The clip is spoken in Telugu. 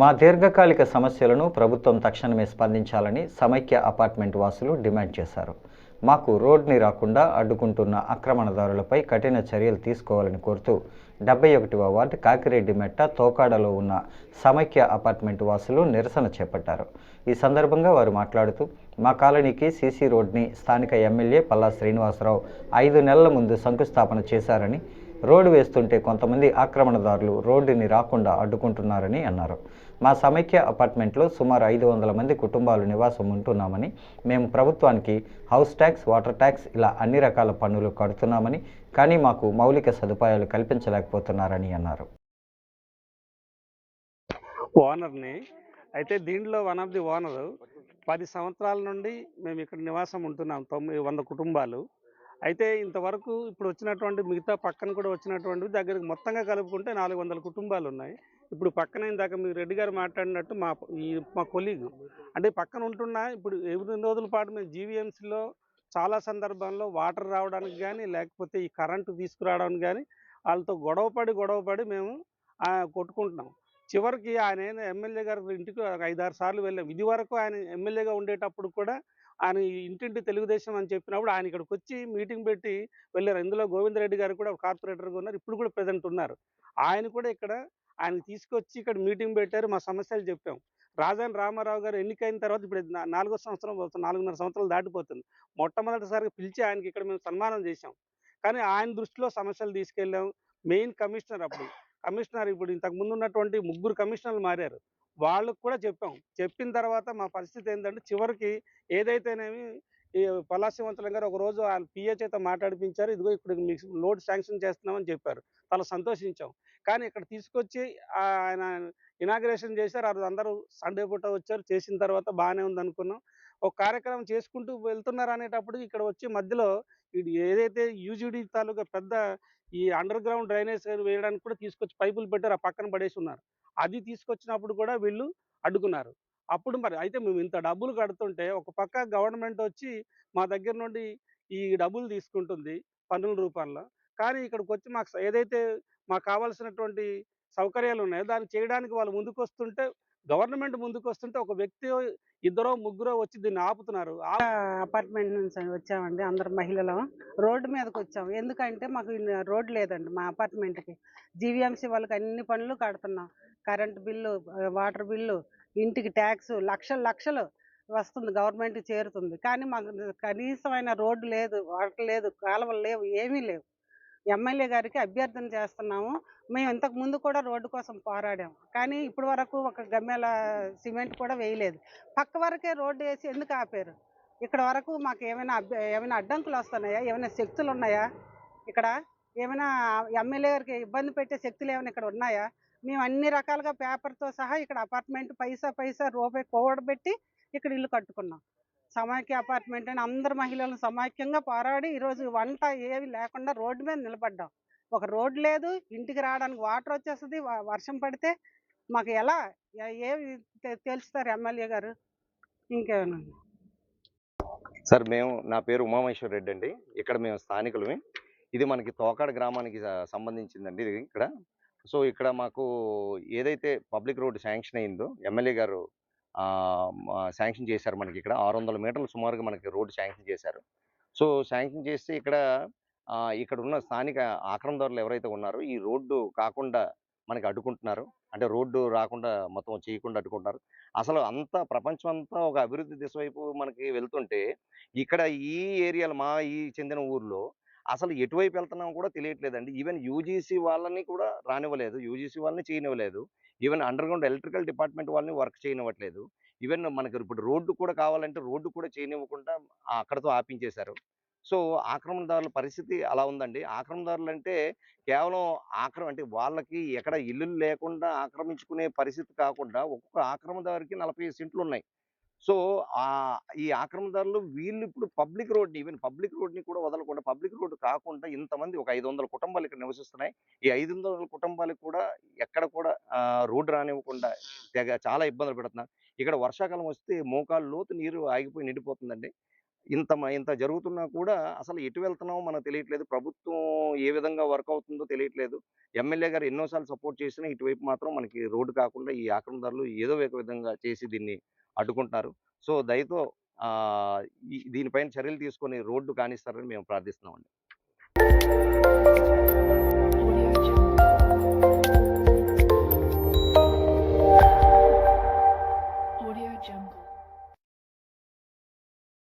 మా దీర్ఘకాలిక సమస్యలను ప్రభుత్వం తక్షణమే స్పందించాలని సమైక్య అపార్ట్మెంట్ వాసులు డిమాండ్ చేశారు. మాకు రోడ్ని రాకుండా అడ్డుకుంటున్న ఆక్రమణదారులపై కఠిన చర్యలు తీసుకోవాలని కోరుతూ 71వ వార్డు కాకిరెడ్డి మెట్ట తోకాడలో ఉన్న సమైక్య అపార్ట్మెంట్ వాసులు నిరసన చేపట్టారు. ఈ సందర్భంగా వారు మాట్లాడుతూ మా కాలనీకి సీసీ రోడ్ని స్థానిక ఎమ్మెల్యే పల్లా శ్రీనివాసరావు 5 నెలల ముందు శంకుస్థాపన చేశారని, రోడ్డు వేస్తుంటే కొంతమంది ఆక్రమణదారులు రోడ్డుని రాకుండా అడ్డుకుంటున్నారని అన్నారు. మా సమైక్య అపార్ట్మెంట్లో సుమారు 500 మంది కుటుంబాలు నివాసం ఉంటున్నామని, మేము ప్రభుత్వానికి హౌస్ ట్యాక్స్, వాటర్ ట్యాక్స్ ఇలా అన్ని రకాల పన్నులు కడుతున్నామని, కానీ మాకు మౌలిక సదుపాయాలు కల్పించలేకపోతున్నారని అన్నారు. ఓనర్ని అయితే దీంట్లో వన్ ఆఫ్ ది ఓనరు 10 సంవత్సరాల నుండి మేము ఇక్కడ నివాసం ఉంటున్నాం, 900 కుటుంబాలు. అయితే ఇంతవరకు ఇప్పుడు వచ్చినటువంటి మిగతా పక్కన కూడా వచ్చినటువంటి దగ్గరికి మొత్తంగా కలుపుకుంటే 400 కుటుంబాలు ఉన్నాయి. ఇప్పుడు పక్కన ఇందాక మీరు రెడ్డి గారు మాట్లాడినట్టు మా కొలీగ్ అంటే పక్కన ఉంటున్నా ఇప్పుడు 8 రోజుల పాటు మేము జీవీఎంసీలో చాలా సందర్భాల్లో వాటర్ రావడానికి కానీ, లేకపోతే ఈ కరెంటు తీసుకురావడానికి కానీ వాళ్ళతో గొడవపడి మేము కొట్టుకుంటున్నాం. చివరికి ఆయన ఎమ్మెల్యే గారి ఇంటికి 5-6 సార్లు వెళ్ళాం. ఇది వరకు ఆయన ఎమ్మెల్యేగా ఉండేటప్పుడు కూడా ఆయన ఇంటింటి తెలుగుదేశం అని చెప్పినప్పుడు ఆయన ఇక్కడికి వచ్చి మీటింగ్ పెట్టి వెళ్ళారు. ఇందులో గోవిందరెడ్డి గారు కూడా కార్పొరేటర్గా ఉన్నారు, ఇప్పుడు కూడా ప్రజెంట్ ఉన్నారు. ఆయన కూడా ఆయన తీసుకొచ్చి ఇక్కడ మీటింగ్ పెట్టారు, మా సమస్యలు చెప్పాం. రాజాని రామారావు గారు ఎన్నికైన తర్వాత ఇప్పుడు 4వ సంవత్సరం 4.5 సంవత్సరాలు దాటిపోతుంది. మొట్టమొదటిసారిగా పిలిచి ఆయనకి ఇక్కడ మేము సన్మానం చేశాం. కానీ ఆయన దృష్టిలో సమస్యలు తీసుకెళ్ళాం. మెయిన్ కమిషనర్ ఇప్పుడు ఇంతకు ముందు ఉన్నటువంటి 3 కమిషనర్లు మారారు. వాళ్ళకు కూడా చెప్పాం. చెప్పిన తర్వాత మా పరిస్థితి ఏంటంటే చివరికి ఏదైతేనేమి ఈ పల్లా శ్రీనివాసరావు గారు ఒకరోజు వాళ్ళ పిఏ చేత మాట్లాడిపించారు. ఇదిగో ఇప్పుడు మీకు లోడ్ శాంక్షన్ చేస్తున్నామని చెప్పారు. చాలా సంతోషించాం. కానీ ఇక్కడ తీసుకొచ్చి ఆయన ఇనాగ్రేషన్ చేశారు. ఆ రోజు అందరూ సండే పూట వచ్చారు. చేసిన తర్వాత బాగానే ఉందనుకున్నాం. ఒక కార్యక్రమం చేసుకుంటూ వెళ్తున్నారు అనేటప్పటికి ఇక్కడ వచ్చి మధ్యలో ఇది ఏదైతే యూజీడీ తాలూకా పెద్ద ఈ అండర్ గ్రౌండ్ డ్రైనేజ్ వేయడానికి కూడా తీసుకొచ్చి పైపులు పెట్టారు, ఆ పక్కన పడేసి ఉన్నారు. అది తీసుకొచ్చినప్పుడు కూడా వీళ్ళు అడ్డుకున్నారు. అప్పుడు మరి అయితే మేము ఇంత డబ్బులు కడుతుంటే ఒక పక్క గవర్నమెంట్ వచ్చి మా దగ్గర నుండి ఈ డబ్బులు తీసుకుంటుంది పన్నుల రూపంలో. కానీ ఇక్కడికి వచ్చి ఏదైతే మాకు కావాల్సినటువంటి సౌకర్యాలు ఉన్నాయో దాన్ని చేయడానికి వాళ్ళు ముందుకొస్తుంటే, గవర్నమెంట్ ముందుకొస్తుంటే ఒక వ్యక్తి, ఇద్దరో ముగ్గురో వచ్చి దీన్ని ఆపుతున్నారు. అపార్ట్మెంట్ నుంచి వచ్చామండి, అందరు మహిళలు రోడ్డు మీదకి వచ్చాము. ఎందుకంటే మాకు రోడ్డు లేదండి మా అపార్ట్మెంట్కి. జీవీఎంసీ వాళ్ళకి అన్ని పనులు కడుతున్నాం. కరెంటు బిల్లు, వాటర్ బిల్లు, ఇంటికి ట్యాక్స్ లక్షలు వస్తుంది, గవర్నమెంట్కి చేరుతుంది. కానీ మాకు కనీసమైన రోడ్డు లేదు, వాటర్ లేదు, కాలువలు లేవు, ఏమీ లేవు. ఎమ్మెల్యే గారికి అభ్యర్థన చేస్తున్నాము. మేము ఇంతకు ముందు కూడా రోడ్డు కోసం పోరాడాము, కానీ ఇప్పటి వరకు ఒక గమ్యాల సిమెంట్ కూడా వేయలేదు. పక్క వరకే రోడ్డు వేసి ఎందుకు ఆపారు? ఇక్కడ వరకు మాకు ఏమైనా అడ్డంకులు వస్తున్నాయా? ఏమైనా శక్తులు ఉన్నాయా? ఇక్కడ ఏమైనా ఎమ్మెల్యే గారికి ఇబ్బంది పెట్టే శక్తులు ఏమైనా ఇక్కడ ఉన్నాయా? మేము అన్ని రకాలుగా పేపర్తో సహా ఇక్కడ అపార్ట్మెంట్ పైసా రూపాయి కూడబెట్టి ఇక్కడ ఇల్లు కట్టుకున్నాం. సమైక్య అపార్ట్మెంట్ అని అందరు మహిళలు సమైక్యంగా పోరాడి ఈరోజు వంట ఏవి లేకుండా రోడ్డు మీద నిలబడ్డాం. ఒక రోడ్డు లేదు, ఇంటికి రావడానికి వాటర్ వచ్చేస్తుంది, వర్షం పడితే మాకు ఎలా ఏవి తెలుస్తారు ఎమ్మెల్యే గారు? ఇంకేమైనా సార్, నా పేరు ఉమామహేశ్వర రెడ్డి అండి. ఇక్కడ మేము స్థానికులమే. ఇది మనకి తోకాడ గ్రామానికి సంబంధించిందండి ఇది ఇక్కడ. సో ఇక్కడ మాకు ఏదైతే పబ్లిక్ రోడ్ శాంక్షన్ అయిందో ఎమ్మెల్యే గారు శాంక్షన్ చేశారు. మనకి ఇక్కడ 600 మీటర్లు సుమారుగా మనకి రోడ్డు శాంక్షన్ చేశారు. సో శాంక్షన్ చేస్తే ఇక్కడ ఉన్న స్థానిక ఆక్రమణదారులు ఎవరైతే ఉన్నారో ఈ రోడ్డు కాకుండా మనకి అడ్డుకుంటున్నారు. అంటే రోడ్డు రాకుండా మొత్తం చేయకుండా అడ్డుకుంటున్నారు. అసలు అంతా ప్రపంచం అంతా ఒక అభివృద్ధి దిశ వైపు మనకి వెళ్తుంటే ఇక్కడ ఈ ఏరియాలో ఈ చెందిన ఊర్లో అసలు ఎటువైపు వెళ్తున్నామో కూడా తెలియట్లేదండి. ఈవెన్ యూజీసీ వాళ్ళని కూడా రానివ్వలేదు, యూజీసీ వాళ్ళని చేయనివ్వలేదు. Even underground electrical department వాళ్ళని వర్క్ చేయనివ్వట్లేదు. ఈవెన్ మనకి ఇప్పుడు రోడ్డు కూడా కావాలంటే రోడ్డు కూడా చేయనివ్వకుండా అక్కడతో ఆపించేశారు. సో ఆక్రమణదారుల పరిస్థితి అలా ఉందండి. ఆక్రమణదారులు అంటే కేవలం అంటే వాళ్ళకి ఎక్కడ ఇల్లులు లేకుండా ఆక్రమించుకునే పరిస్థితి కాకుండా ఒక్కొక్క ఆక్రమణదారుకి 40 సెంట్లు ఉన్నాయి. సో ఈ ఆక్రమణదారులు వీళ్ళు ఇప్పుడు ఈవెన్ పబ్లిక్ రోడ్ని కూడా వదలకుండా, పబ్లిక్ రోడ్డు కాకుండా ఇంతమంది ఒక 500 కుటుంబాలు ఇక్కడ నివసిస్తున్నాయి. ఈ 500 కుటుంబాలకు కూడా ఎక్కడ కూడా రోడ్డు రానివ్వకుండా చాలా ఇబ్బందులు పెడుతున్నారు. ఇక్కడ వర్షాకాలం వస్తే మోకాళ్ళ లోతు నీరు ఆగిపోయి నిండిపోతుందండి. ఇంత జరుగుతున్నా కూడా అసలు ఎటు వెళ్తున్నామో మనకు తెలియట్లేదు. ప్రభుత్వం ఏ విధంగా వర్క్ అవుతుందో తెలియట్లేదు. ఎమ్మెల్యే గారు ఎన్నో సార్లు సపోర్ట్ చేసినా ఇటువైపు మాత్రం మనకి రోడ్డు కాకుండా ఈ ఆక్రమణదారులు ఏదో ఒక విధంగా చేసి దీన్ని అడ్డుకుంటున్నారు. సో, దయతో దీనిపైన చర్యలు తీసుకొని రోడ్డు కానిస్తారని మేము ప్రార్థిస్తున్నామండి.